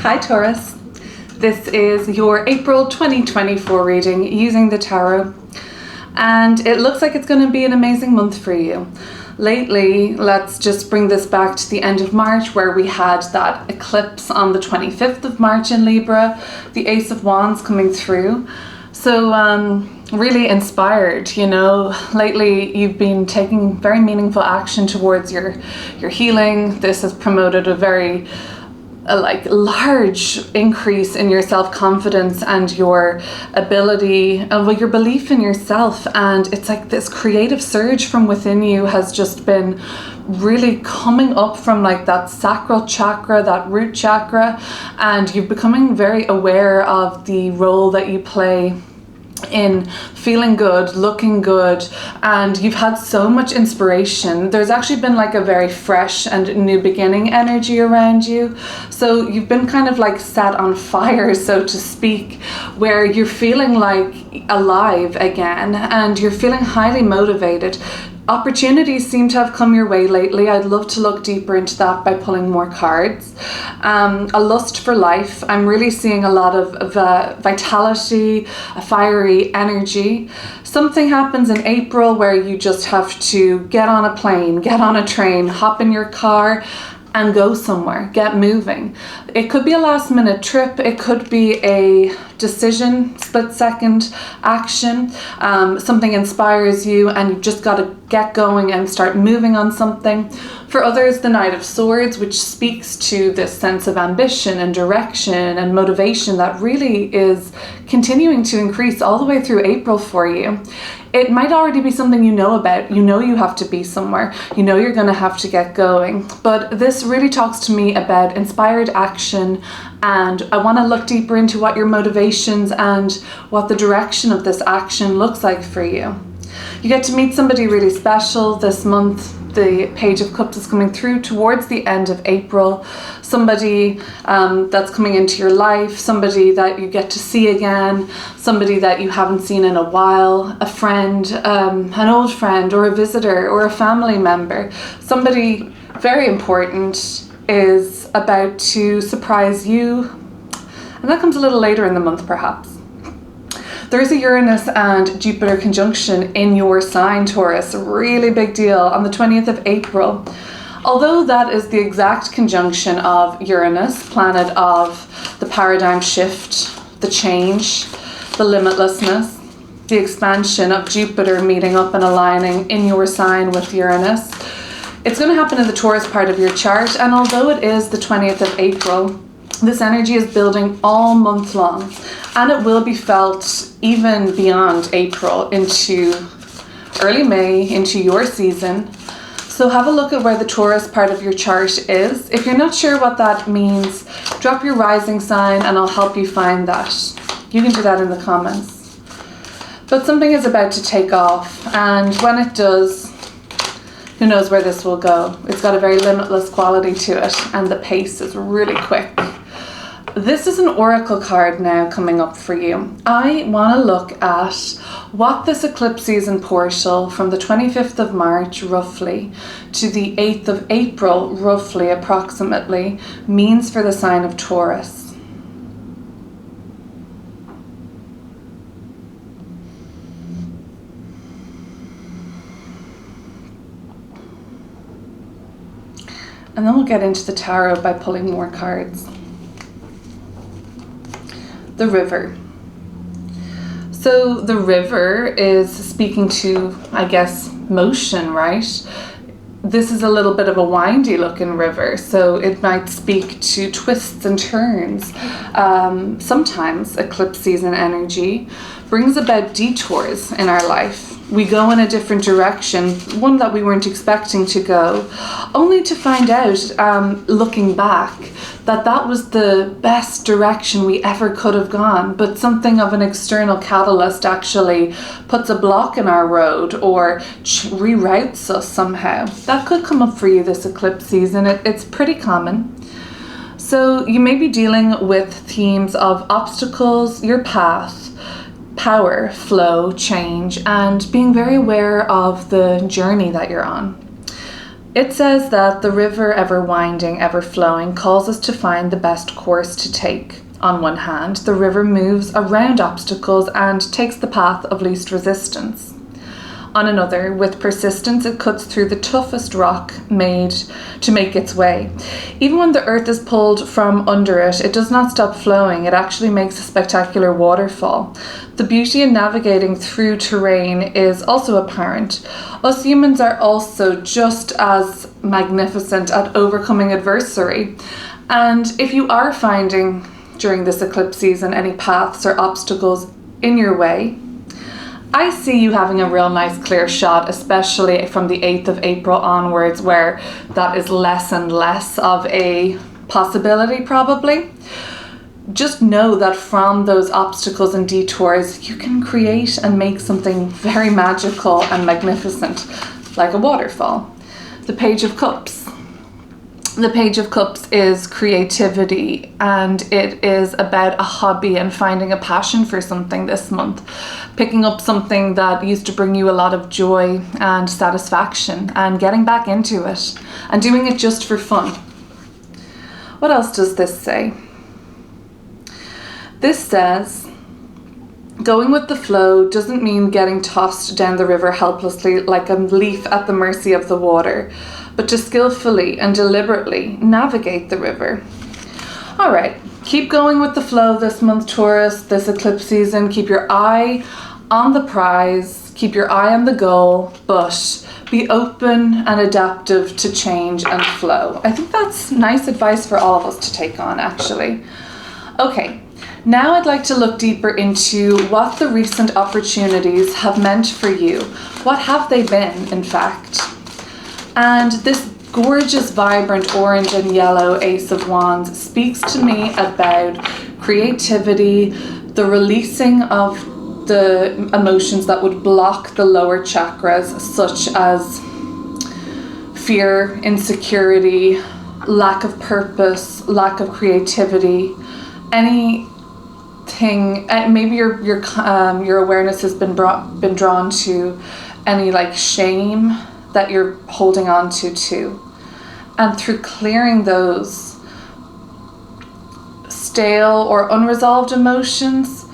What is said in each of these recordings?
Hi Taurus, this is your April 2024 reading using the tarot, and it looks like it's going to be an amazing month for you. Lately, let's just bring this back to the end of March, where we had that eclipse on the 25th of March in Libra, the Ace of Wands coming through. So really inspired, lately you've been taking very meaningful action towards your healing. This has promoted a very large increase in your self-confidence and your ability, your belief in yourself. And it's like this creative surge from within you has just been really coming up from that sacral chakra, that root chakra, and you're becoming very aware of the role that you play in feeling good, looking good, and you've had so much inspiration. There's actually been a very fresh and new beginning energy around you. So you've been kind of set on fire, so to speak, where you're feeling alive again and you're feeling highly motivated. Opportunities seem to have come your way lately. I'd love to look deeper into that by pulling more cards. A lust for life. I'm really seeing a lot of vitality, a fiery energy. Something happens in April where you just have to get on a plane, get on a train, hop in your car and go somewhere, get moving. It could be a last minute trip. It could be a decision, split second action. Something inspires you and you've just got to get going and start moving on something. For others, the Knight of Swords, which speaks to this sense of ambition and direction and motivation that really is continuing to increase all the way through April for you. It might already be something you know about. You have to be somewhere. You're going to have to get going. But this really talks to me about inspired action, and I want to look deeper into what your motivations and what the direction of this action looks like for you. You get to meet somebody really special this month. The Page of Cups is coming through towards the end of April. Somebody that's coming into your life, somebody that you get to see again, somebody that you haven't seen in a while, a friend, an old friend or a visitor or a family member. Somebody very important is about to surprise you, and that comes a little later in the month perhaps. There's a Uranus and Jupiter conjunction in your sign, Taurus. A really big deal on the 20th of April. Although that is the exact conjunction of Uranus, planet of the paradigm shift, the change, the limitlessness, the expansion of Jupiter meeting up and aligning in your sign with Uranus. It's going to happen in the Taurus part of your chart, and although it is the 20th of April, this energy is building all month long, and it will be felt even beyond April into early May, into your season. So have a look at where the Taurus part of your chart is. If you're not sure what that means, drop your rising sign and I'll help you find that. You can do that in the comments. But something is about to take off, and when it does, who knows where this will go. It's got a very limitless quality to it, and the pace is really quick. This is an oracle card now coming up for you. I want to look at what this eclipse season portal from the 25th of March roughly to the 8th of April roughly approximately means for the sign of Taurus. And then we'll get into the tarot by pulling more cards. The river. So the river is speaking to, I guess, motion, right? This is a little bit of a windy looking river, so it might speak to twists and turns. Sometimes eclipse season energy brings about detours in our life. We go in a different direction, one that we weren't expecting to go, only to find out, looking back, that was the best direction we ever could have gone, but something of an external catalyst actually puts a block in our road or reroutes us somehow. That could come up for you this eclipse season. It's pretty common. So you may be dealing with themes of obstacles, your path, power, flow, change, and being very aware of the journey that you're on. It says that the river, ever winding, ever flowing, calls us to find the best course to take. On one hand, the river moves around obstacles and takes the path of least resistance. On another, with persistence, it cuts through the toughest rock made to make its way. Even when the earth is pulled from under it, it does not stop flowing. It actually makes a spectacular waterfall. The beauty in navigating through terrain is also apparent. Us humans are also just as magnificent at overcoming adversity. And if you are finding during this eclipse season any paths or obstacles in your way, I see you having a real nice clear shot, especially from the 8th of April onwards, where that is less and less of a possibility probably. Just know that from those obstacles and detours, you can create and make something very magical and magnificent, like a waterfall. The Page of Cups. The Page of Cups is creativity, and it is about a hobby and finding a passion for something this month. Picking up something that used to bring you a lot of joy and satisfaction and getting back into it and doing it just for fun. What else does this say? This says, going with the flow doesn't mean getting tossed down the river helplessly like a leaf at the mercy of the water, but to skillfully and deliberately navigate the river. All right, keep going with the flow this month, Taurus, this eclipse season. Keep your eye on the prize, keep your eye on the goal, but be open and adaptive to change and flow. I think that's nice advice for all of us to take on, actually. Okay, now I'd like to look deeper into what the recent opportunities have meant for you. What have they been, in fact? And this gorgeous, vibrant orange and yellow Ace of Wands speaks to me about creativity, the releasing of the emotions that would block the lower chakras, such as fear, insecurity, lack of purpose, lack of creativity, anything. Maybe your awareness has been drawn to any like shame that you're holding on to too. And through clearing those stale or unresolved emotions,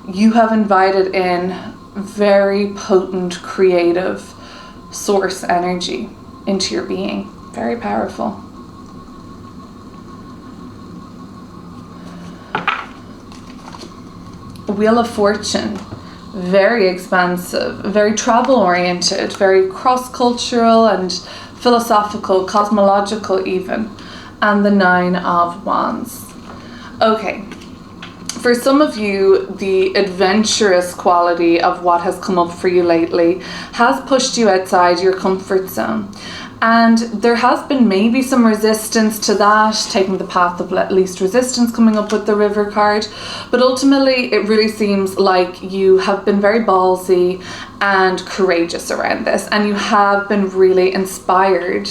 you have invited in very potent, creative source energy into your being. Very powerful. Wheel of Fortune. Very expansive, very travel oriented, very cross-cultural and philosophical, cosmological even, and the 9 of Wands. Okay, for some of you, the adventurous quality of what has come up for you lately has pushed you outside your comfort zone. And there has been maybe some resistance to that, taking the path of least resistance, coming up with the River card. But ultimately, it really seems like you have been very ballsy and courageous around this. And you have been really inspired,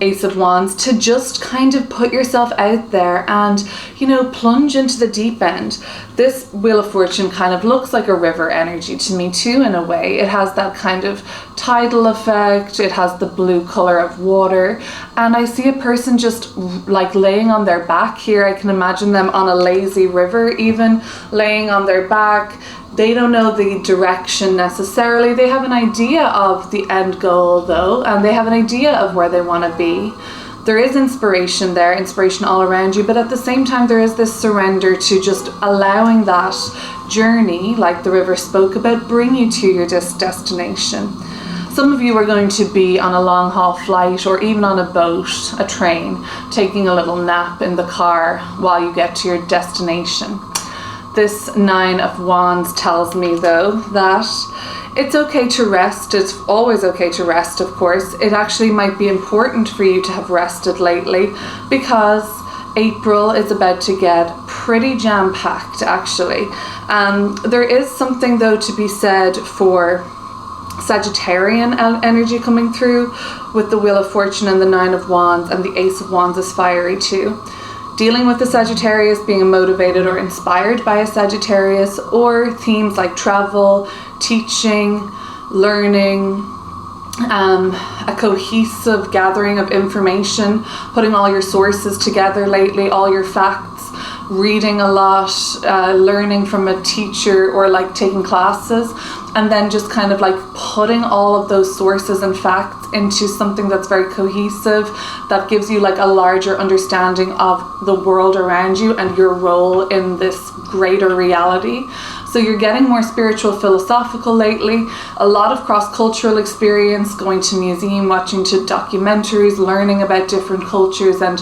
Ace of Wands, to just kind of put yourself out there and, plunge into the deep end. This Wheel of Fortune kind of looks like a river energy to me too, in a way. It has that kind of tidal effect. It has the blue color of water. And I see a person just like laying on their back here. I can imagine them on a lazy river, even laying on their back. They don't know the direction necessarily. They have an idea of the end goal though, and they have an idea of where they want to be. There is inspiration there, inspiration all around you, but at the same time there is this surrender to just allowing that journey, like the river spoke about, bring you to your destination. Some of you are going to be on a long haul flight or even on a boat, a train, taking a little nap in the car while you get to your destination. This 9 of Wands tells me though that it's okay to rest. It's always okay to rest, of course. It actually might be important for you to have rested lately because April is about to get pretty jam-packed, actually. There is something though to be said for Sagittarian energy coming through with the Wheel of Fortune and the 9 of Wands, and the Ace of Wands is fiery too. Dealing with the Sagittarius, being motivated or inspired by a Sagittarius, or themes like travel, teaching, learning, a cohesive gathering of information, putting all your sources together lately, all your facts, reading a lot, learning from a teacher or like taking classes, and then just kind of like putting all of those sources and facts into something that's very cohesive, that gives you like a larger understanding of the world around you and your role in this greater reality. So you're getting more spiritual, philosophical lately, a lot of cross-cultural experience, going to museum, watching to documentaries, learning about different cultures and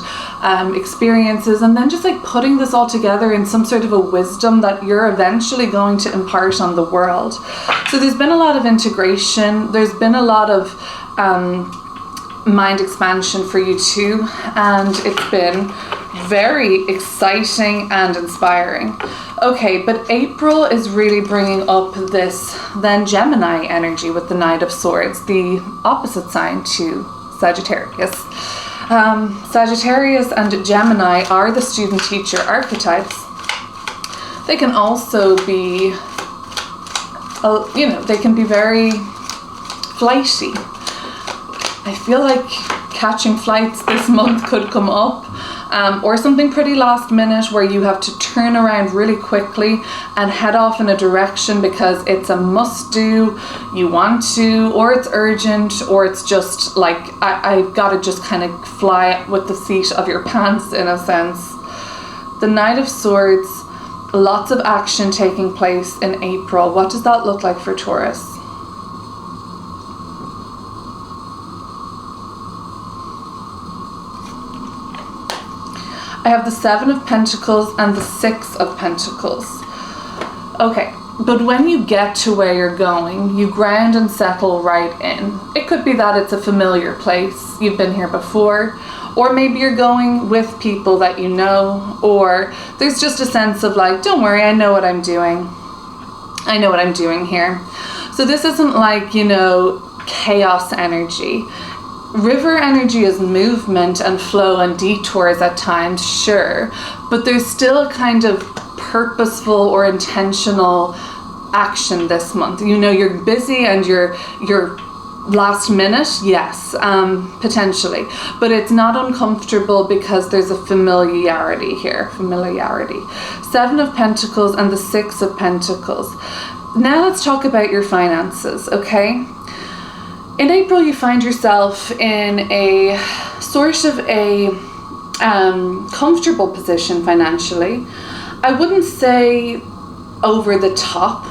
experiences, and then just like putting this all together in some sort of a wisdom that you're eventually going to impart on the world. So there's been a lot of integration, there's been a lot of mind expansion for you too, and it's been very exciting and inspiring. Okay, but April is really bringing up this then Gemini energy with the Knight of Swords, the opposite sign to Sagittarius. Sagittarius and Gemini are the student-teacher archetypes. They can also be, they can be very flighty. I feel like catching flights this month could come up, or something pretty last minute where you have to turn around really quickly and head off in a direction because it's a must do, you want to, or it's urgent, or it's just like, I've got to just kind of fly with the seat of your pants in a sense. The Knight of Swords, lots of action taking place in April. What does that look like for Taurus? I have the Seven of Pentacles and the Six of Pentacles. Okay, but when you get to where you're going, you ground and settle right in. It could be that it's a familiar place, you've been here before, or maybe you're going with people that you know, or there's just a sense of like, don't worry, I know what I'm doing. I know what I'm doing here. So this isn't like, chaos energy. River energy is movement and flow and detours at times, sure, but there's still a kind of purposeful or intentional action this month. You're busy and you're last minute, yes, potentially, but it's not uncomfortable because there's a familiarity here. Seven of Pentacles and the Six of Pentacles. Now let's talk about your finances, okay? In April, you find yourself in a sort of a comfortable position financially. I wouldn't say over the top,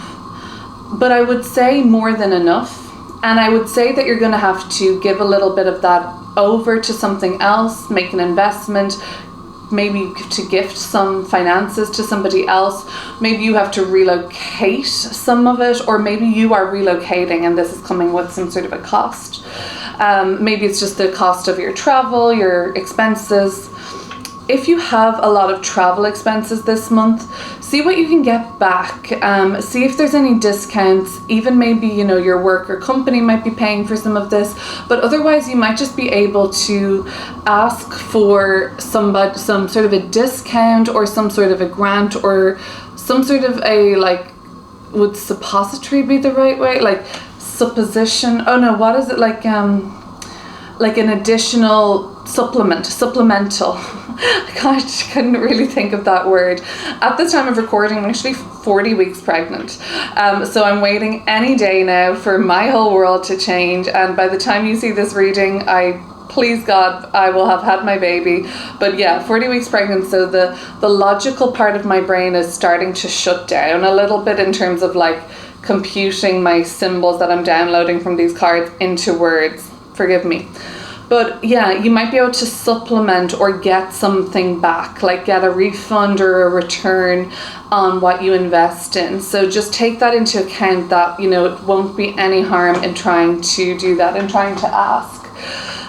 but I would say more than enough. And I would say that you're going to have to give a little bit of that over to something else, make an investment, maybe to gift some finances to somebody else. Maybe you have to relocate some of it, or maybe you are relocating and this is coming with some sort of a cost. Maybe it's just the cost of your travel, your expenses. If you have a lot of travel expenses this month, see what you can get back. See if there's any discounts. Even maybe, your work or company might be paying for some of this, but otherwise you might just be able to ask for some sort of a discount or some sort of a grant or some sort of a, would suppository be the right way? Like supposition? Oh no, what is it? Like an additional supplemental. I couldn't really think of that word. At the time of recording, I'm actually 40 weeks pregnant. So I'm waiting any day now for my whole world to change. And by the time you see this reading, please God, I will have had my baby. But yeah, 40 weeks pregnant. So the logical part of my brain is starting to shut down a little bit in terms of computing my symbols that I'm downloading from these cards into words. Forgive me. But yeah, you might be able to supplement or get something back, like get a refund or a return on what you invest in. So just take that into account that, it won't be any harm in trying to do that and trying to ask.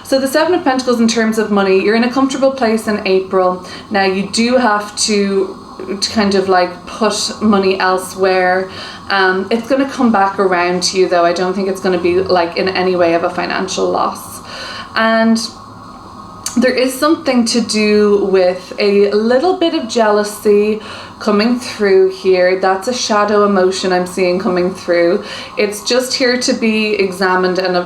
So the Seven of Pentacles in terms of money, you're in a comfortable place in April. Now you do have to kind of put money elsewhere. It's going to come back around to you though. I don't think it's going to be in any way of a financial loss. And there is something to do with a little bit of jealousy coming through here. That's a shadow emotion I'm seeing coming through. It's just here to be examined, and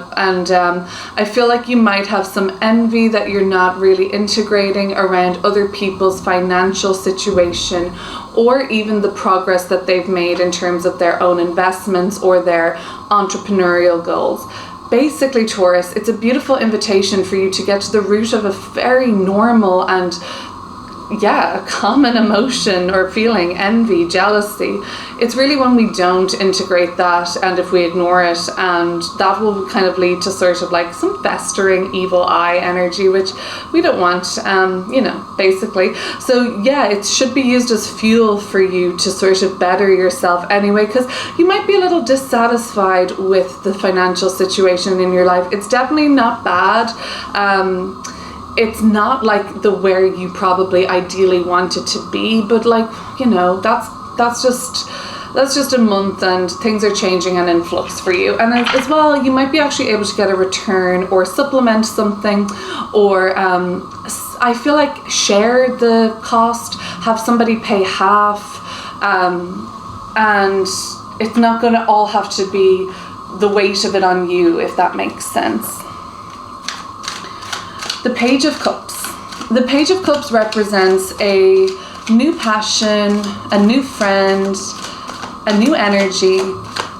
I feel like you might have some envy that you're not really integrating around other people's financial situation, or even the progress that they've made in terms of their own investments or their entrepreneurial goals. Basically, Taurus, it's a beautiful invitation for you to get to the root of a very normal and a common emotion or feeling, envy, jealousy. It's really when we don't integrate that, and if we ignore it, and that will kind of lead to sort of like some festering evil eye energy, which we don't want, basically. So yeah, it should be used as fuel for you to sort of better yourself anyway, because you might be a little dissatisfied with the financial situation in your life. It's definitely not bad. It's not like the where you probably ideally want it to be, but like, that's just a month, and things are changing and in flux for you. And as well, you might be actually able to get a return or supplement something, or I feel like share the cost, have somebody pay half, and it's not going to all have to be the weight of it on you, if that makes sense. The Page of Cups. The Page of Cups represents a new passion, a new friend, a new energy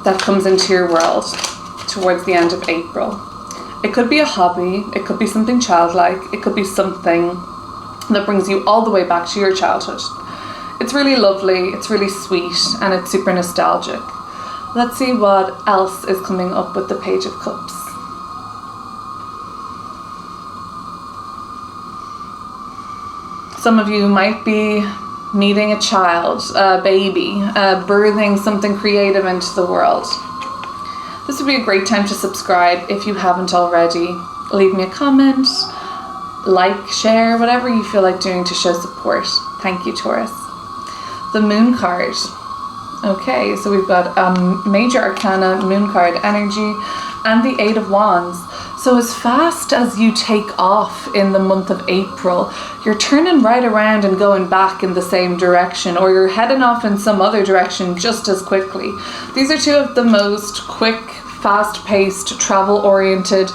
that comes into your world towards the end of April. It could be a hobby, it could be something childlike, it could be something that brings you all the way back to your childhood. It's really lovely, it's really sweet, and it's super nostalgic. Let's see what else is coming up with the Page of Cups. Some of you might be meeting a child, a baby, birthing something creative into the world. This would be a great time to subscribe if you haven't already. Leave me a comment, like, share, whatever you feel like doing to show support. Thank you, Taurus. The Moon card. Okay, so we've got Major Arcana, Moon card energy, and the Eight of Wands. So as fast as you take off in the month of April, you're turning right around and going back in the same direction, or you're heading off in some other direction just as quickly. These are two of the most quick, fast-paced, travel-oriented.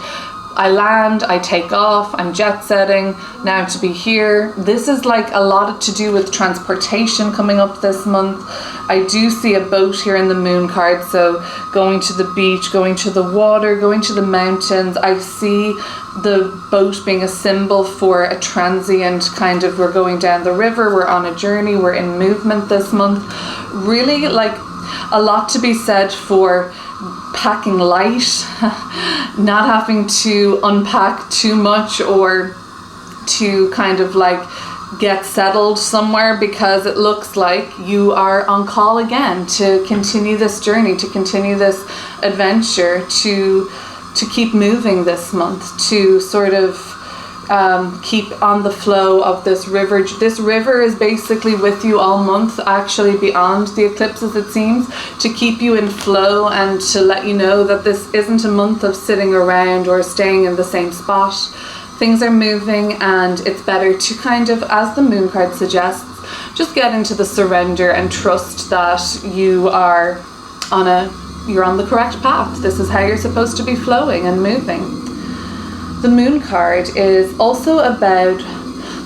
I land, I take off, I'm jet setting, now to be here. This is like a lot to do with transportation coming up this month. I do see a boat here in the Moon card, so going to the beach, going to the water, going to the mountains. I see the boat being a symbol for a transient kind of, we're going down the river, we're on a journey, we're in movement this month. Really like a lot to be said for packing light, not having to unpack too much or to kind of like get settled somewhere, because it looks like you are on call again to continue this journey, to continue this adventure, to keep moving this month, to sort of keep on the flow of this river. This river is basically with you all month, actually beyond the eclipses, it seems, to keep you in flow and to let you know that this isn't a month of sitting around or staying in the same spot. Things are moving, and it's better to kind of, as the Moon card suggests, just get into the surrender and trust that you're on the correct path. This is how you're supposed to be flowing and moving. The Moon card is also about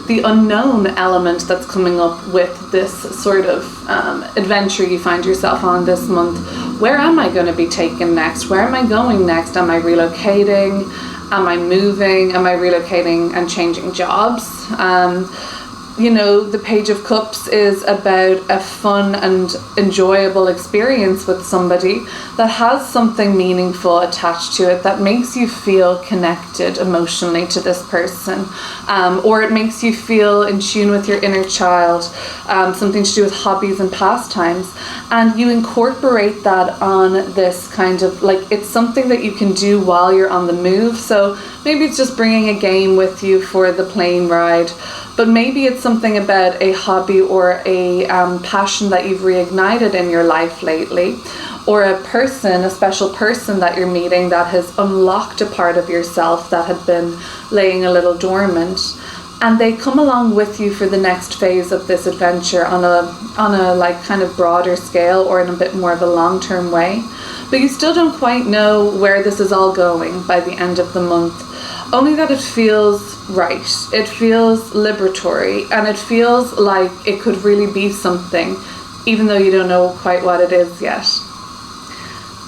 the unknown element that's coming up with this sort of adventure you find yourself on this month. Where am I going to be taken next? Where am I going next? Am I relocating? Am I moving? Am I relocating and changing jobs? The Page of Cups is about a fun and enjoyable experience with somebody that has something meaningful attached to it, that makes you feel connected emotionally to this person, or it makes you feel in tune with your inner child, something to do with hobbies and pastimes, and you incorporate that on this kind of, like, it's something that you can do while you're on the move. So maybe it's just bringing a game with you for the plane ride, but maybe it's something about a hobby or a passion that you've reignited in your life lately, or a person, a special person that you're meeting that has unlocked a part of yourself that had been laying a little dormant. And they come along with you for the next phase of this adventure on a like kind of broader scale, or in a bit more of a long-term way. But you still don't quite know where this is all going by the end of the month. Only that it feels right. It feels liberatory, and it feels like it could really be something, even though you don't know quite what it is yet.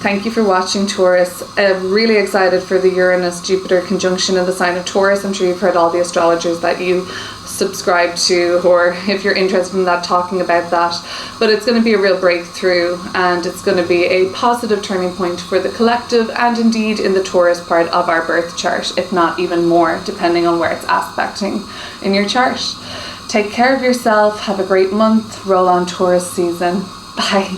Thank you for watching, Taurus. I'm really excited for the Uranus-Jupiter conjunction in the sign of Taurus. I'm sure you've heard all the astrologers that you subscribe to, or if you're interested in that, talking about that. But it's going to be a real breakthrough, and it's going to be a positive turning point for the collective, and indeed in the Taurus part of our birth chart, if not even more, depending on where it's aspecting in your chart. Take care of yourself. Have a great month. Roll on, Taurus season. Bye.